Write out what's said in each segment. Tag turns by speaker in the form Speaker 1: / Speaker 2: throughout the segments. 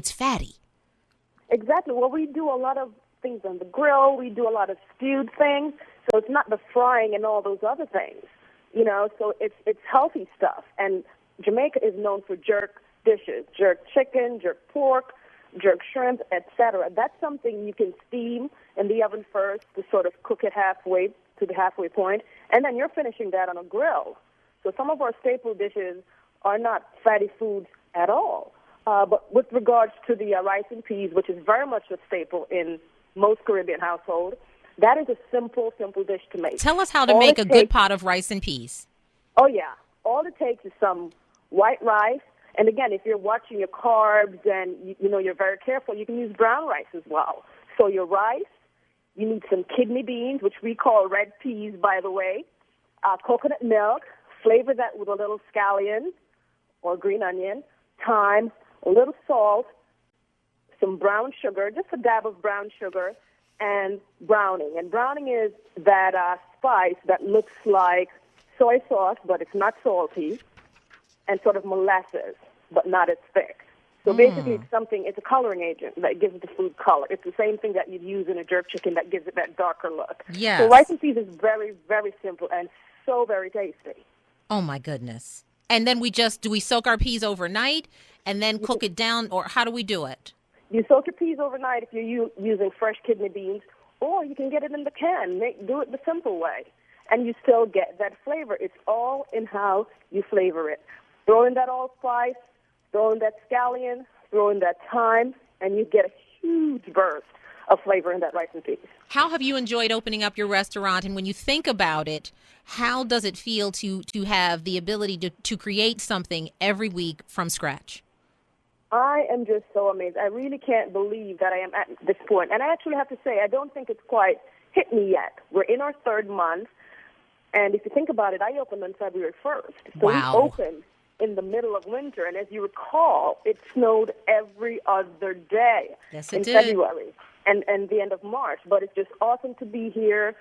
Speaker 1: it's fatty.
Speaker 2: Exactly. Well, we do a lot of things on the grill. We do a lot of stewed things. So it's not the frying and all those other things, so it's healthy stuff. And Jamaica is known for jerk dishes, jerk chicken, jerk pork, jerk shrimp, etc. That's something you can steam in the oven first to sort of cook it halfway to the halfway point, and then you're finishing that on a grill. So some of our staple dishes are not fatty foods at all. But with regards to the rice and peas, which is very much a staple in most Caribbean households, that is a simple dish to make.
Speaker 1: Tell us how to make a good pot of rice and peas.
Speaker 2: Oh, yeah. All it takes is some white rice. And again, if you're watching your carbs and, you're very careful, you can use brown rice as well. So your rice, you need some kidney beans, which we call red peas, by the way, coconut milk, flavor that with a little scallion or green onion, thyme, a little salt, some brown sugar, just a dab of brown sugar, and browning. And browning is that spice that looks like soy sauce, but it's not salty, and sort of molasses, but not as thick. So basically it's a coloring agent that gives the food color. It's the same thing that you'd use in a jerk chicken that gives it that darker look.
Speaker 1: Yes.
Speaker 2: So rice and peas is very, very simple and so very tasty.
Speaker 1: Oh, my goodness. And then do we soak our peas overnight and then cook it down, or how do we do it?
Speaker 2: You soak your peas overnight if you're using fresh kidney beans, or you can get it in the can. Do it the simple way, and you still get that flavor. It's all in how you flavor it. Throw in that allspice, throw in that scallion, throw in that thyme, and you get a huge burst of flavor in that rice and peas.
Speaker 1: How have you enjoyed opening up your restaurant? And when you think about it, how does it feel to have the ability to create something every week from scratch?
Speaker 2: I am just so amazed. I really can't believe that I am at this point. And I actually have to say, I don't think it's quite hit me yet. We're in our third month. And if you think about it, I opened on February 1st. So
Speaker 1: wow.
Speaker 2: We opened in the middle of winter. And as you recall, it snowed every other day in February and the end of March. But it's just awesome to be here.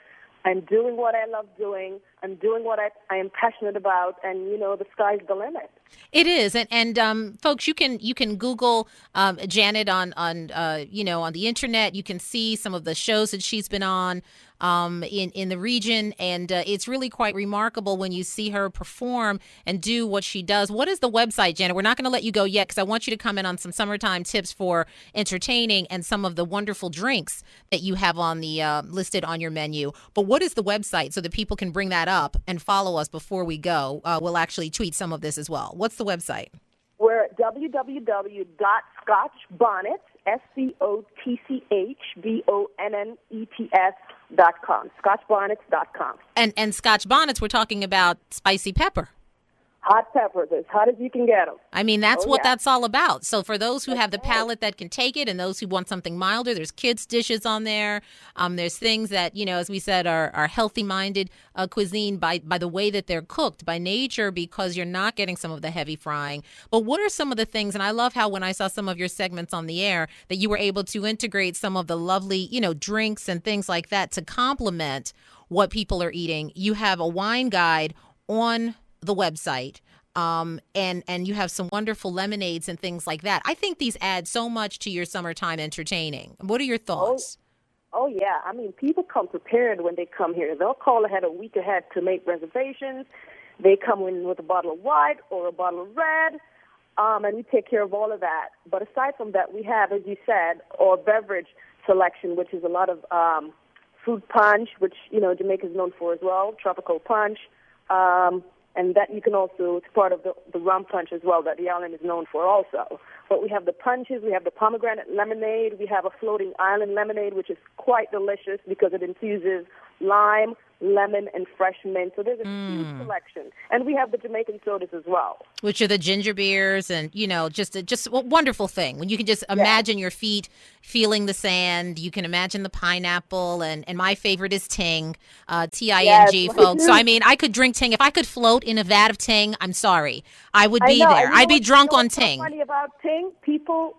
Speaker 2: I'm doing what I love doing. I'm doing what I am passionate about, and the sky's the limit.
Speaker 1: It is, and folks, you can Google Janet on the internet. You can see some of the shows that she's been on in the region, and it's really quite remarkable when you see her perform and do what she does. What is the website, Janet? We're not going to let you go yet because I want you to comment on some summertime tips for entertaining and some of the wonderful drinks that you have on the listed on your menu. But what is the website so that people can bring that up and follow us before we go? We'll actually tweet some of this as well. What's the website?
Speaker 2: We're at www.scotchbonnets, SCOTCHBONNETS.com, scotchbonnets.com.
Speaker 1: And Scotch Bonnets, we're talking about spicy pepper.
Speaker 2: Hot peppers, as hot as you can get them.
Speaker 1: I mean, that's what that's all about. So for those who have the palate that can take it and those who want something milder, there's kids' dishes on there. There's things that, as we said, are healthy-minded cuisine by the way that they're cooked, by nature, because you're not getting some of the heavy frying. But what are some of the things, and I love how when I saw some of your segments on the air, that you were able to integrate some of the lovely, drinks and things like that to complement what people are eating. You have a wine guide on the website, and you have some wonderful lemonades and things like that. I think these add so much to your summertime entertaining. What are your thoughts?
Speaker 2: Oh yeah. I mean, people come prepared when they come here. They'll call ahead a week ahead to make reservations. They come in with a bottle of white or a bottle of red, and we take care of all of that. But aside from that, we have, as you said, our beverage selection, which is a lot of fruit punch, which, Jamaica is known for as well, tropical punch. And that you can also, it's part of the rum punch as well that the island is known for also. But we have the punches, we have the pomegranate lemonade, we have a floating island lemonade, which is quite delicious because it infuses lime, lemon, and fresh mint. So there's a huge selection. And we have the Jamaican sodas as well.
Speaker 1: Which are the ginger beers and, just a wonderful thing. When you can just imagine your feet feeling the sand, you can imagine the pineapple, and my favorite is Ting, T-I-N-G, folks. So, I mean, I could drink Ting. If I could float in a vat of Ting, I'm sorry. I would be there. I'd be drunk on Ting.
Speaker 2: What's funny about Ting? People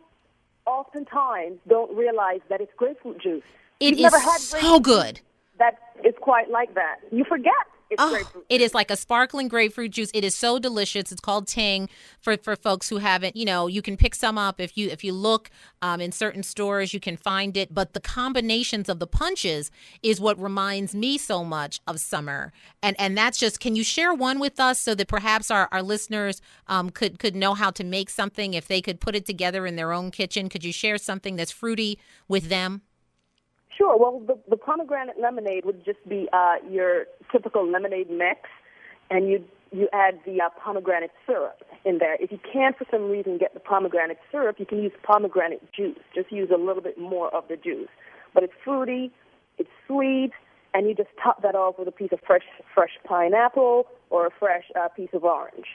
Speaker 2: oftentimes don't realize that it's grapefruit juice.
Speaker 1: It is so good.
Speaker 2: That is quite like that. You forget It's
Speaker 1: Oh,
Speaker 2: grapefruit.
Speaker 1: it is like a sparkling grapefruit juice. It is so delicious. It's called Ting for folks who haven't. You can pick some up if you look in certain stores. You can find it. But the combinations of the punches is what reminds me so much of summer. And that's just. Can you share one with us so that perhaps our listeners could know how to make something if they could put it together in their own kitchen? Could you share something that's fruity with them?
Speaker 2: Sure. Well, the pomegranate lemonade would just be your typical lemonade mix, and you add the pomegranate syrup in there. If you can't, for some reason, get the pomegranate syrup, you can use pomegranate juice. Just use a little bit more of the juice. But it's fruity, it's sweet, and you just top that off with a piece of fresh pineapple or a fresh piece of orange.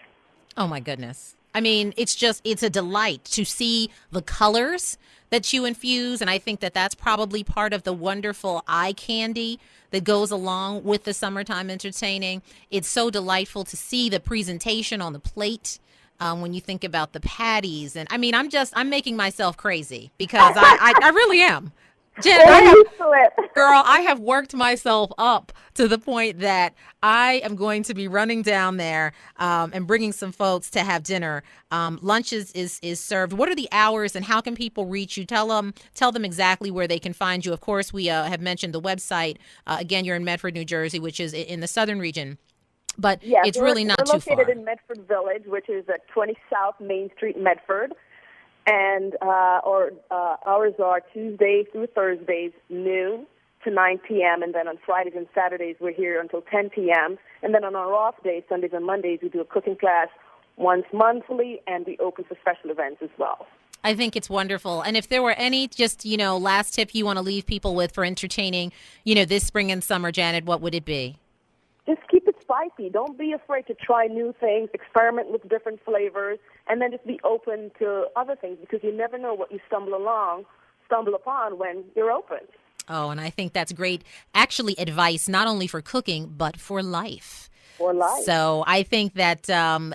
Speaker 1: Oh, my goodness. I mean, it's a delight to see the colors that you infuse. And I think that that's probably part of the wonderful eye candy that goes along with the summertime entertaining. It's so delightful to see the presentation on the plate. When you think about the patties. And I mean, I'm making myself crazy because I really am. Jen, I have worked myself up to the point that I am going to be running down there and bringing some folks to have dinner. Lunch is served. What are the hours and how can people reach you? Tell them exactly where they can find you. Of course, we have mentioned the website. Again, you're in Medford, New Jersey, which is in the southern region. But
Speaker 2: yes,
Speaker 1: it's really not too far.
Speaker 2: We're located in Medford Village, which is at 20 South Main Street, Medford. And our hours are Tuesdays through Thursdays, noon to 9 p.m. And then on Fridays and Saturdays, we're here until 10 p.m. And then on our off days, Sundays and Mondays, we do a cooking class once monthly, and we open for special events as well.
Speaker 1: I think it's wonderful. And if there were any just, last tip you want to leave people with for entertaining, this spring and summer, Janet, what would it be?
Speaker 2: Just keep it spicy. Don't be afraid to try new things, experiment with different flavors, and then just be open to other things because you never know what you stumble upon when you're open.
Speaker 1: Oh, and I think that's great, actually, advice not only for cooking, but for life.
Speaker 2: For life.
Speaker 1: So I think that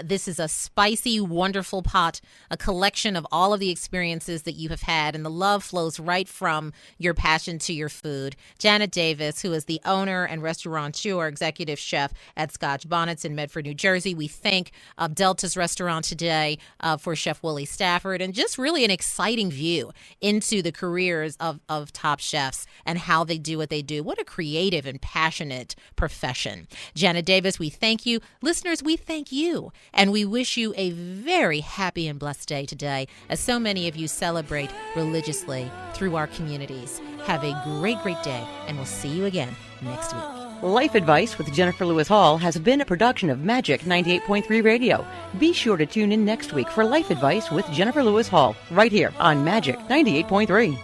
Speaker 1: this is a spicy, wonderful pot, a collection of all of the experiences that you have had, and the love flows right from your passion to your food. Janet Davis, who is the owner and restaurateur, executive chef at Scotch Bonnets in Medford, New Jersey. We thank Delta's Restaurant today for Chef Willie Stafford, and just really an exciting view into the careers of top chefs and how they do what they do. What a creative and passionate profession. Janet Davis, we thank you. Listeners, we thank you. And we wish you a very happy and blessed day today, as so many of you celebrate religiously through our communities. Have a great, great day, and we'll see you again next week.
Speaker 3: Life Advice with Jennifer Lewis Hall has been a production of Magic 98.3 Radio. Be sure to tune in next week for Life Advice with Jennifer Lewis Hall, right here on Magic 98.3.